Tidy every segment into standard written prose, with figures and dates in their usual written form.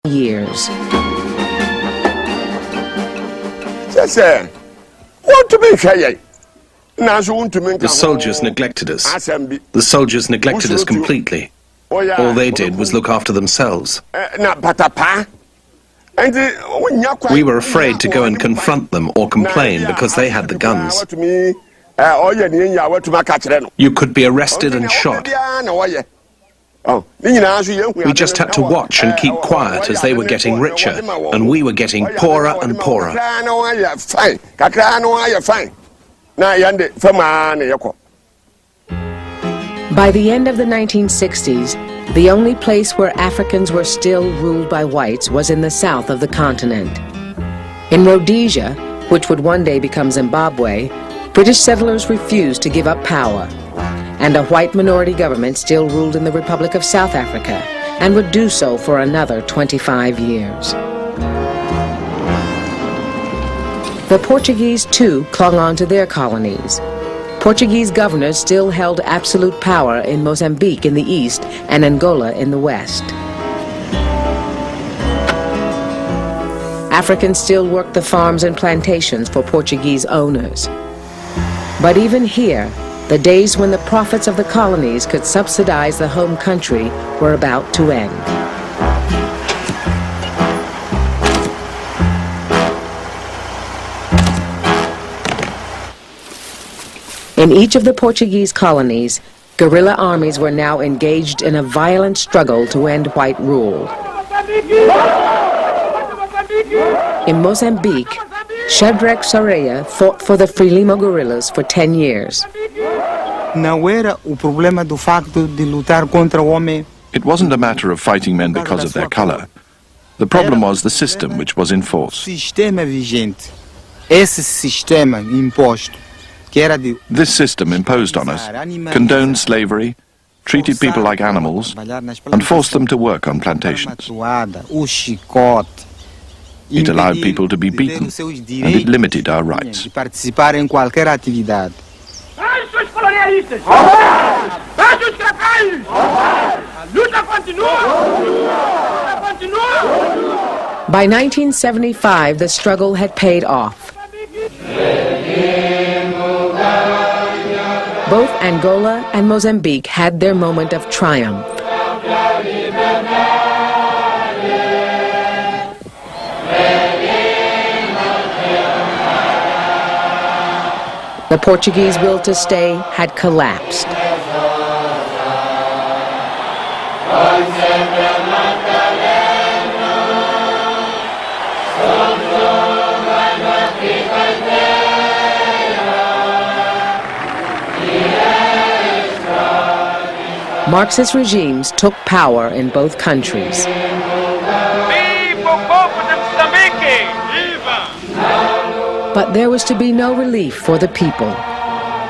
years. The soldiers neglected us. The soldiers neglected us completely. All they did was look after themselves. We were afraid to go and confront them or complain because they had the guns. You could be arrested and shot. We just had to watch and keep quiet as they were getting richer, and we were getting poorer and poorer. By the end of the 1960s, the only place where Africans were still ruled by whites was in the south of the continent. In Rhodesia, which would one day become Zimbabwe, British settlers refused to give up power, and a white minority government still ruled in the Republic of South Africa and would do so for another 25 years. The Portuguese, too, clung on to their colonies. Portuguese governors still held absolute power in Mozambique in the east and Angola in the west. Africans still worked the farms and plantations for Portuguese owners. But even here, the days when the profits of the colonies could subsidize the home country were about to end. In each of the Portuguese colonies, guerrilla armies were now engaged in a violent struggle to end white rule. In Mozambique, Shadrach Soreya fought for the Frelimo guerrillas for 10 years. It wasn't a matter of fighting men because of their color. The problem was the system which was in force. This system imposed on us, condoned slavery, treated people like animals, and forced them to work on plantations. It allowed people to be beaten, and it limited our rights. By 1975, the struggle had paid off. Both Angola and Mozambique had their moment of triumph. The Portuguese will to stay had collapsed. Marxist regimes took power in both countries. But there was to be no relief for the people.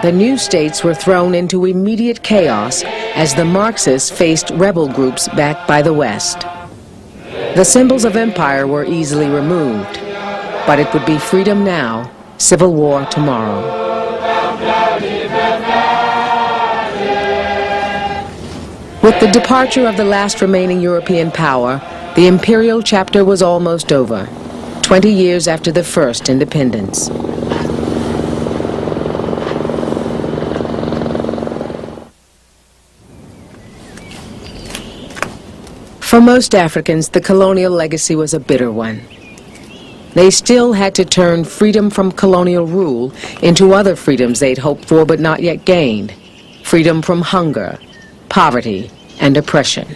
The new states were thrown into immediate chaos as the Marxists faced rebel groups backed by the West. The symbols of empire were easily removed, but it would be freedom now, civil war tomorrow. With the departure of the last remaining European power, the imperial chapter was almost over, 20 years after the first independence. For most Africans, the colonial legacy was a bitter one. They still had to turn freedom from colonial rule into other freedoms they'd hoped for but not yet gained. Freedom from hunger, poverty, and oppression.